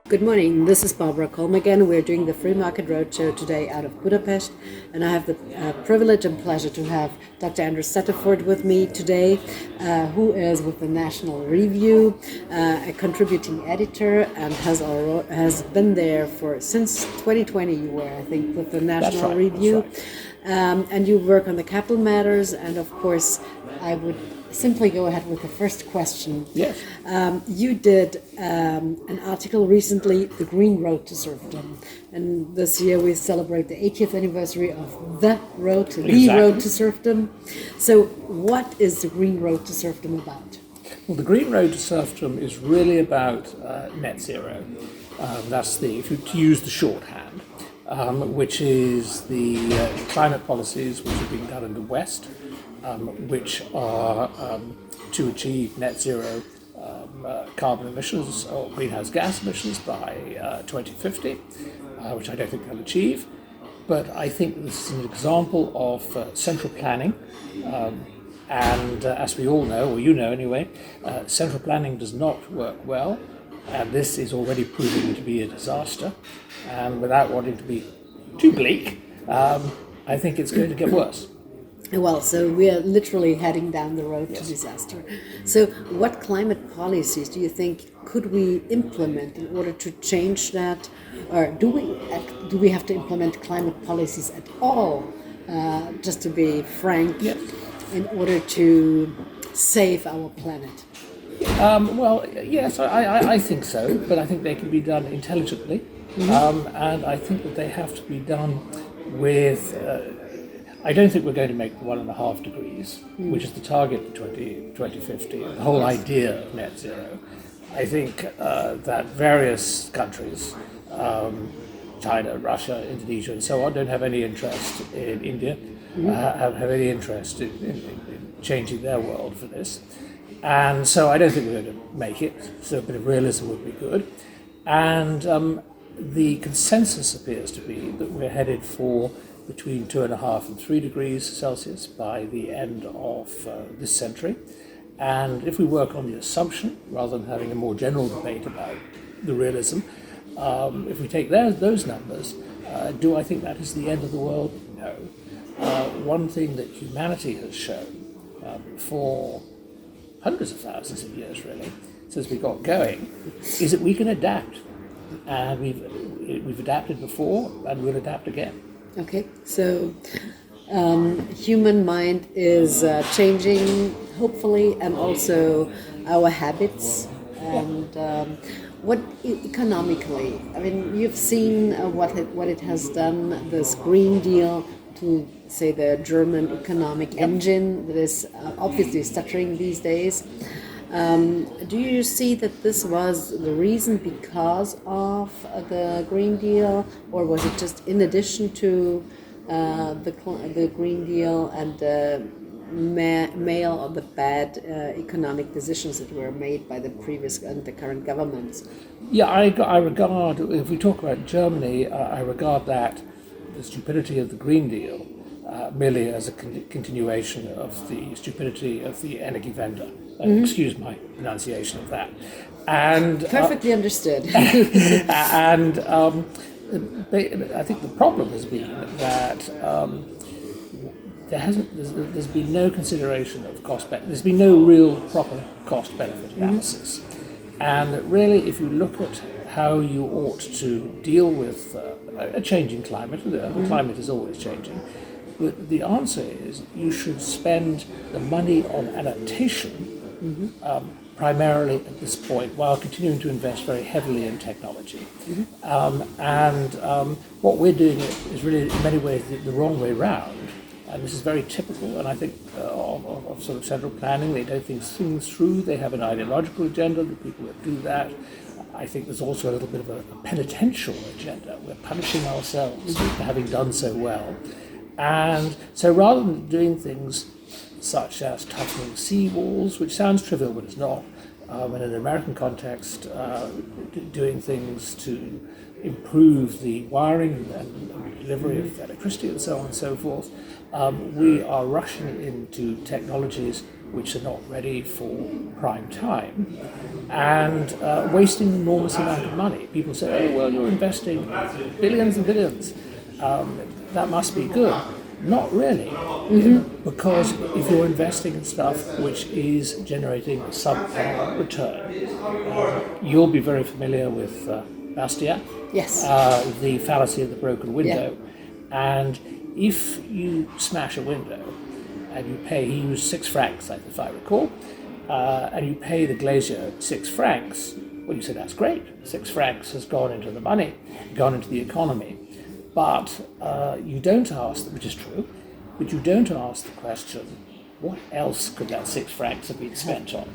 Good morning, this is Barbara Kolm again. We're doing the Free Market Roadshow today out of Budapest, and I have the privilege and pleasure to have Dr. Andrew Stuttaford with me today, who is with the National Review, a contributing editor, and has been there since 2020. You were, I think, with the National Review. That's right. And you work on the capital matters, and of course, I would simply go ahead with the first question. Yes. You did an article recently, The Green Road to Serfdom. And this year we celebrate the 80th anniversary of the road to serfdom. So what is the Green Road to Serfdom about? Well, the Green Road to Serfdom is really about net zero. That's if you to use the shorthand, which is the climate policies which are being done in the West, which are to achieve net zero carbon emissions or greenhouse gas emissions by 2050, which I don't think they'll achieve. But I think this is an example of central planning. And as we all know, or you know anyway, central planning does not work well. And this is already proving to be a disaster. And without wanting to be too bleak, I think it's going to get worse. Well, so we are literally heading down the road to disaster. So what climate policies do you think could we implement in order to change that? Or do we have to implement climate policies at all, just to be frank, in order to save our planet? Well, yes, I think so, but I think they can be done intelligently. And I think that they have to be done with... I don't think we're going to make 1.5 degrees, which is the target for 2050, the whole idea of net zero. I think that various countries, China, Russia, Indonesia, and so on, don't have any interest in India, have any interest in changing their world for this. And so I don't think we're going to make it, so a bit of realism would be good. And the consensus appears to be that we're headed for between 2.5 and 3 degrees Celsius by the end of this century. And if we work on the assumption, rather than having a more general debate about the realism, if we take those numbers, do I think that is the end of the world? No. One thing that humanity has shown for hundreds of thousands of years, really, since we got going, is that we can adapt. And we've adapted before, and we'll adapt again. Okay, so human mind is changing, hopefully, and also our habits. And what economically? I mean, you've seen what it has done. This Green Deal to say the German economic engine that is obviously stuttering these days. Do you see that this was the reason because of the Green Deal, or was it just in addition to the Green Deal and the male or the bad economic decisions that were made by the previous and the current governments? Yeah, I regard, if we talk about Germany, I regard that the stupidity of the Green Deal merely as a continuation of the stupidity of the Energiewende. Excuse my pronunciation of that. And perfectly understood. And I think the problem has been that there's been no consideration of cost benefit. There's been no real proper cost benefit analysis. And really, if you look at how you ought to deal with a changing climate, and the climate is always changing, but the answer is you should spend the money on adaptation primarily at this point, while continuing to invest very heavily in technology. What we're doing is really in many ways the wrong way round. And this is very typical, and I think of sort of central planning. They don't think things through. They have an ideological agenda, the people that do that. I think there's also a little bit of a penitential agenda. We're punishing ourselves for having done so well. And so rather than doing things such as toughening seawalls, which sounds trivial but it's not, in an American context, doing things to improve the wiring and delivery of electricity and so on and so forth, we are rushing into technologies which are not ready for prime time, and wasting an enormous amount of money. People say, oh, well, you're investing billions and billions. That must be good. Not really, because if you're investing in stuff which is generating a subpar return, you'll be very familiar with Bastiat, Yes. the fallacy of the broken window. And if you smash a window and you pay, he used 6 francs, if I recall, and you pay the glazier 6 francs, well, you say that's great. 6 francs has gone into the money, gone into the economy. But you don't ask, which is true, but you don't ask the question, what else could that 6 francs have been spent on?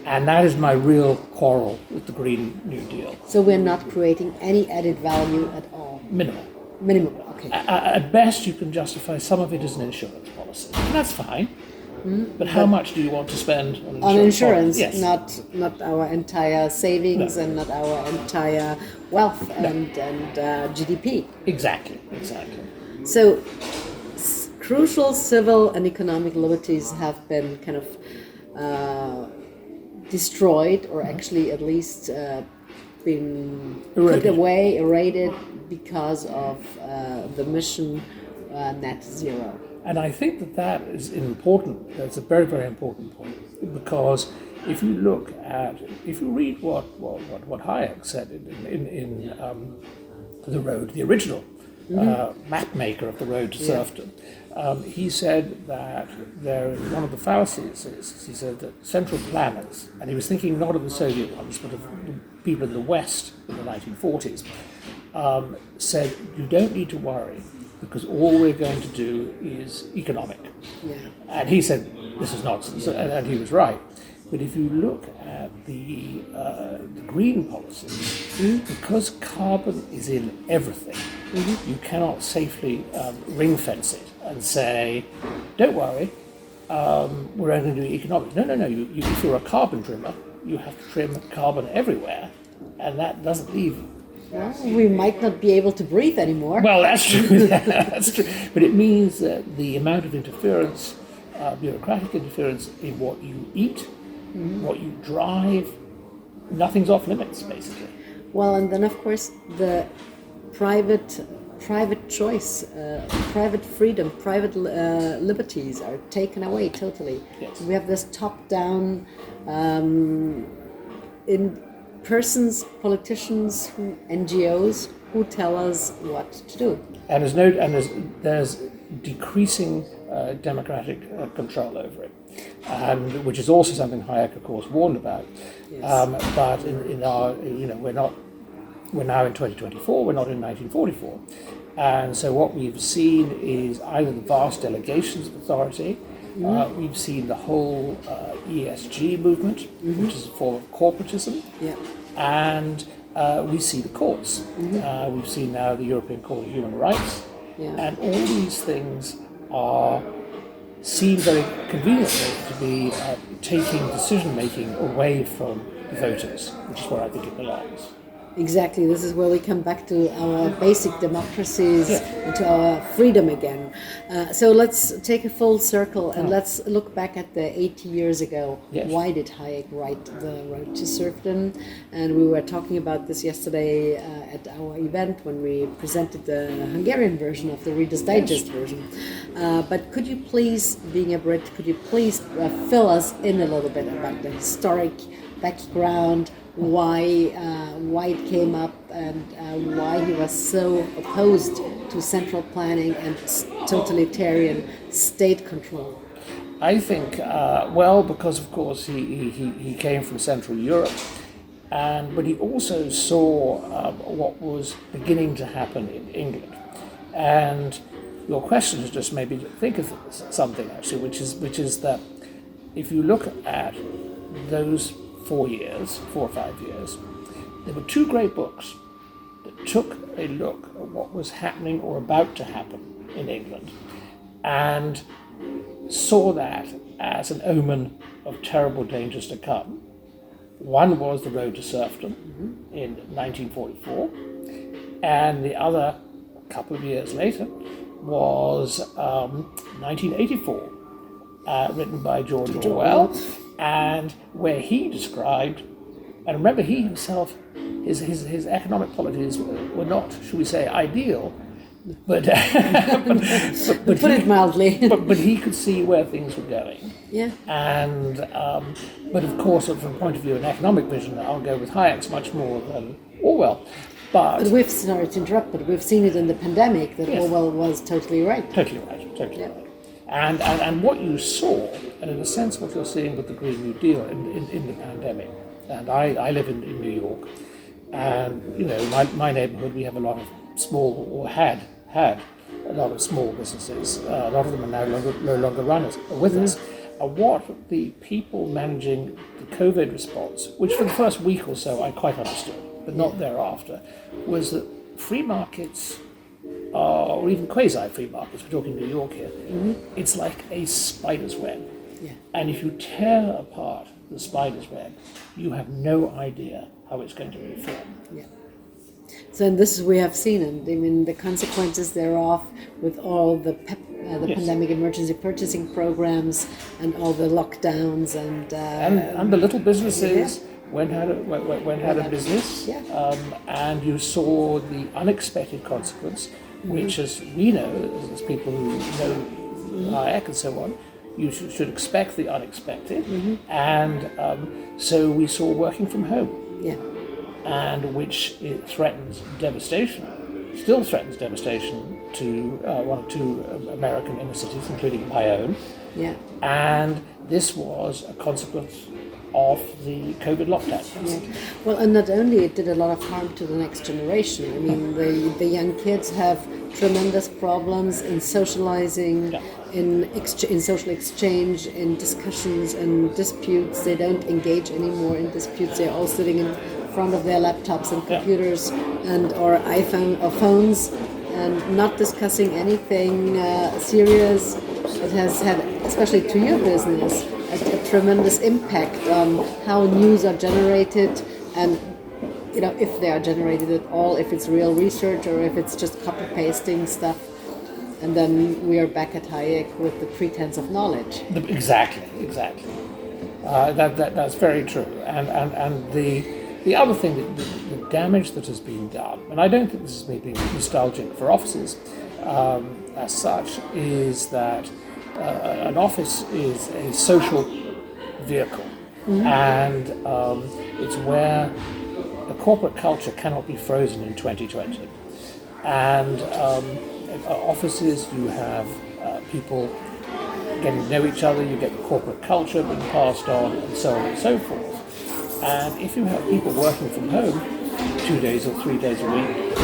And that is my real quarrel with the Green New Deal. So we're not creating any added value at all? Minimal. Minimum, okay. At best, you can justify some of it as an insurance policy. And that's fine. But how much do you want to spend on insurance? Yes. Not our entire savings and not our entire wealth and GDP. Exactly. So crucial civil and economic liberties have been kind of destroyed, or actually at least been put away, eroded, because of the mission net zero. And I think that is important. That's a very, very important point, because if you read what Hayek said in The Road, the original map maker of The Road to Serfdom, he said that one of the fallacies is, he said that central planners, and he was thinking not of the Soviet ones, but of the people in the West in the 1940s, said you don't need to worry, because all we're going to do is economic. Yeah. And he said, this is nonsense, and he was right. But if you look at the green policies, because carbon is in everything, you cannot safely ring fence it and say, don't worry, we're only going to do economics. No. If you're a carbon trimmer, you have to trim carbon everywhere, and that doesn't leave. Well, we might not be able to breathe anymore. Well, that's true. That's true. But it means that the amount of interference, bureaucratic interference in what you eat, what you drive, nothing's off limits, basically. Well, and then of course the private choice, private freedom, private liberties are taken away totally. Yes. We have this top-down in persons, politicians, NGOs who tell us what to do. And there's decreasing democratic control over it, and which is also something Hayek, of course, warned about. Yes. But in our, we're now in 2024. We're not in 1944, and so what we've seen is either the vast delegations of authority. We've seen the whole ESG movement, which is a form of corporatism. Yeah. And we see the courts. We've seen now the European Court of Human Rights. Yeah. And all these things seem very conveniently to be taking decision-making away from the voters, which is where I think it belongs. Exactly. This is where we come back to our basic democracies and to our freedom again. So let's take a full circle and let's look back at the 80 years ago. Yes. Why did Hayek write The Road to Serfdom? And we were talking about this yesterday at our event when we presented the Hungarian version of the Reader's Digest version. But could you please, being a Brit, fill us in a little bit about the historic background, why it came up, and why he was so opposed to central planning and totalitarian state control? I think, because of course he came from Central Europe, but he also saw what was beginning to happen in England. And your question has just made me think of something actually, which is that if you look at those 4 or 5 years, there were 2 great books that took a look at what was happening or about to happen in England and saw that as an omen of terrible dangers to come. One was The Road to Serfdom in 1944, and the other, a couple of years later, was 1984. written by George Orwell, and where he described, and remember he himself, his economic policies were not, should we say, ideal, but put it mildly. but he could see where things were going. Yeah. And but of course, from the point of view of an economic vision, I'll go with Hayek's much more than Orwell. But we've, sorry to interrupt, but we've seen it in the pandemic that Yes. Orwell was totally right. Totally right. And what you saw, and in a sense what you're seeing with the Green New Deal in the pandemic, and I live in New York, and my neighborhood, we have a lot of small, or had a lot of small businesses. A lot of them are no longer runners with us. What the people managing the COVID response, which for the first week or so I quite understood, but not thereafter, was that free markets, or even quasi-free markets, we're talking New York here, it's like a spider's web. Yeah. And if you tear apart the spider's web, you have no idea how it's going to reform. Yeah. So, and this is we have seen, and I mean the consequences thereof with all the pandemic emergency purchasing programs and all the lockdowns and the little businesses went out of business, and you saw the unexpected consequence, which, as we know, as people who know Hayek and so on, you should expect the unexpected, and so we saw working from home. Yeah. And which it threatens devastation, still threatens devastation to one or two American inner cities, including my own. Yeah. And this was a consequence of the COVID lockdown. Yeah. Well, and not only it did a lot of harm to the next generation. I mean, the young kids have tremendous problems in socializing, in social exchange, in discussions and disputes. They don't engage anymore in disputes. They're all sitting in front of their laptops and computers and or iPhone or phones and not discussing anything serious. It has had, especially to your business, a tremendous impact on how news are generated and if they are generated at all, if it's real research or if it's just copy pasting stuff. And then we are back at Hayek with the pretense of knowledge. Exactly. That's very true. And the other thing, the damage that has been done, and I don't think this is me being nostalgic for offices as such, is that an office is a social vehicle, and it's where the corporate culture cannot be frozen in 2020. And offices, you have people getting to know each other, you get the corporate culture being passed on, and so on and so forth. And if you have people working from home 2 days or 3 days a week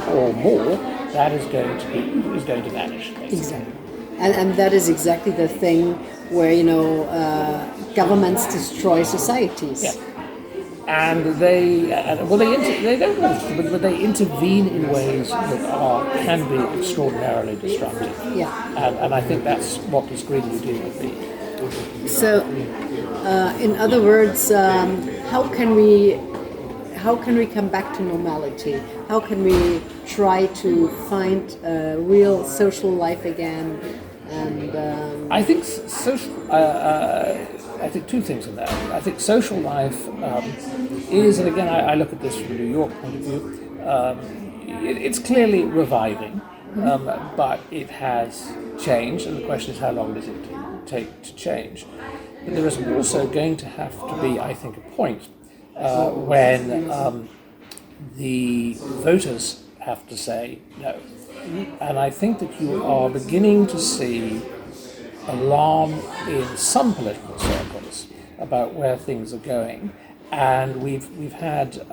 or more, that is going to vanish. Basically. Exactly, and that is exactly the thing where governments destroy societies. Yeah. And they don't, but they intervene in ways that can be extraordinarily destructive. Yeah. And I think that's what this Green New Deal would be. So, in other words, how can we come back to normality? How can we try to find a real social life again? And I think I think two things in that. I think social life is, and again, I look at this from a New York point of view, it's clearly reviving, but it has changed, and the question is how long does it take to change? But there is also going to have to be, I think, a point when the voters have to say no. And I think that you are beginning to see alarm in some political circles about where things are going. And we've had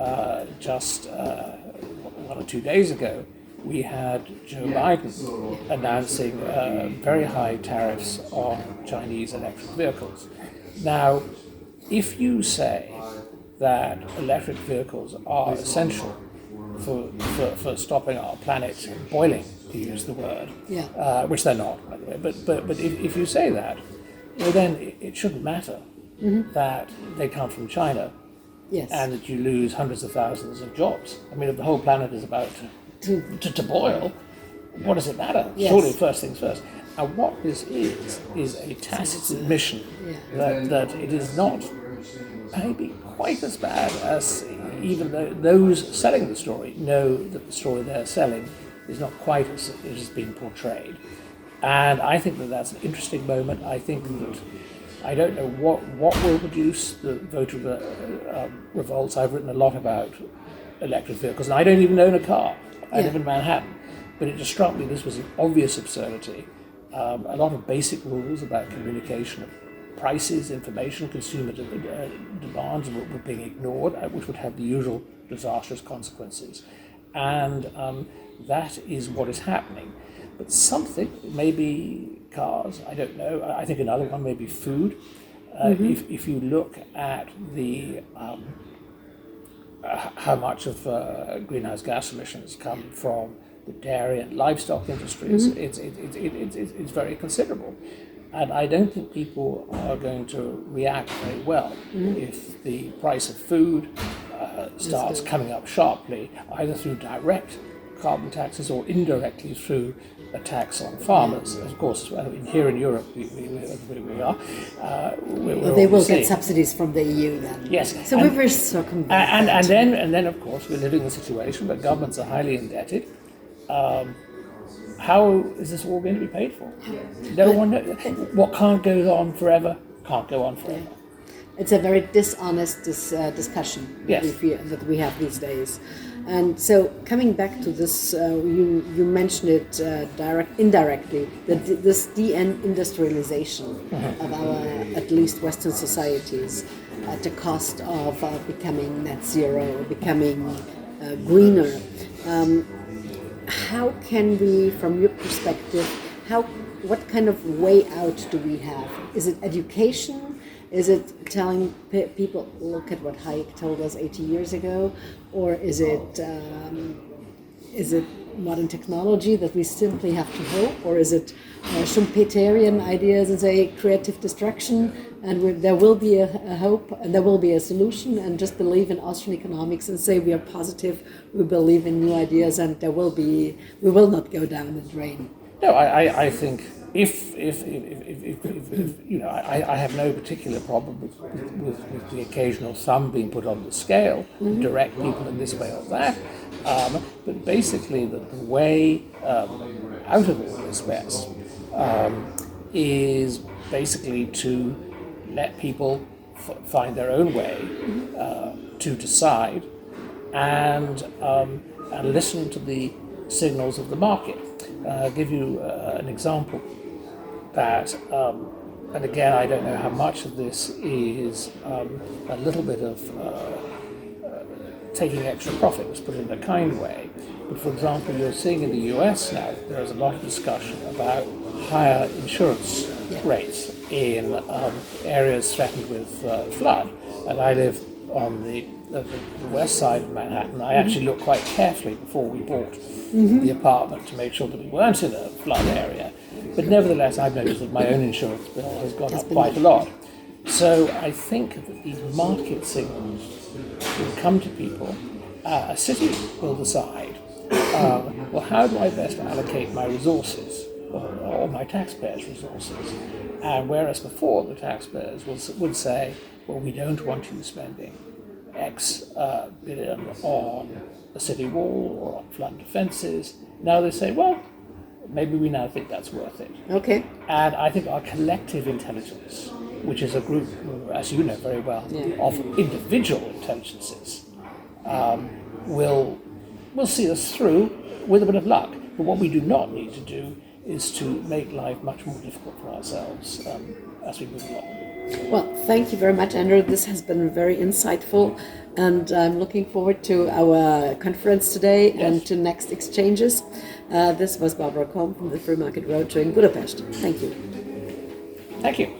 just 1 or 2 days ago, we had Joe Biden announcing very high tariffs on Chinese electric vehicles. Now, if you say that electric vehicles are essential for stopping our planet boiling, to use the word, which they're not, by the way, but if you say that, well then it shouldn't matter that they come from China, and that you lose hundreds of thousands of jobs. I mean, if the whole planet is about to boil, what does it matter? Yes. Surely first things first. And what this is a tacit admission that it is not maybe quite as bad as even though those selling the story know that the story they're selling is not quite as it has been portrayed. And I think that that's an interesting moment. I think that I don't know what will produce the voter revolts. I've written a lot about electric vehicles, and I don't even own a car. I live in Manhattan. But it just struck me this was an obvious absurdity. A lot of basic rules about communication of prices, information, consumer demands were being ignored, which would have the usual disastrous consequences. And that is what is happening. But something, maybe cars, I don't know, I think another one may be food. If you look at the how much of greenhouse gas emissions come from the dairy and livestock industries, it's very considerable. And I don't think people are going to react very well if the price of food starts coming up sharply, either through direct carbon taxes or indirectly through a tax on farmers. Of course, here in Europe, we are. They will get subsidies from the EU then. Yes. So we were circumventing. And then, of course, we're living in a situation where governments are highly indebted. How is this all going to be paid for? No one knows. What can't go on forever can't go on forever. It's a very dishonest discussion that we have these days. And so coming back to this, you mentioned it indirectly, this deindustrialization of our, at least Western societies, at the cost of becoming net zero, becoming greener. How can we, from your perspective, what kind of way out do we have? Is it education? Is it telling people, look at what Hayek told us 80 years ago? Or is it modern technology that we simply have to hope? Or is it Schumpeterian ideas and say creative destruction and there will be a hope and there will be a solution, and just believe in Austrian economics and say we are positive, we believe in new ideas, and we will not go down the drain? No, I think if you know, I have no particular problem with the occasional thumb being put on the scale, direct people in this way or that, but basically the way out of all this mess is basically to let people find their own way to decide and listen to the signals of the market. I'll give you an example that, and again, I don't know how much of this is a little bit of taking extra profit, let's put it in a kind way. But for example, you're seeing in the US now, there's a lot of discussion about higher insurance rates in areas threatened with flood. And I live on the west side of Manhattan. I actually looked quite carefully before we bought the apartment to make sure that we weren't in a flood area. But nevertheless, I've noticed that my own insurance bill has gone up quite a lot. So I think that these market signals will come to people. A city will decide, well, how do I best allocate my resources or my taxpayers' resources? And whereas before the taxpayers would say, well, we don't want you spending X billion on a city wall or on flood defences, now they say, well, maybe we now think that's worth it. Okay. And I think our collective intelligence, which is a group, as you know very well, of individual intelligences, will see us through with a bit of luck. But what we do not need to do is to make life much more difficult for ourselves as we move along. Well, thank you very much, Andrew. This has been very insightful, and I'm looking forward to our conference today and to next exchanges. This was Barbara Kolm from the Free Market Roadshow in Budapest. Thank you. Thank you.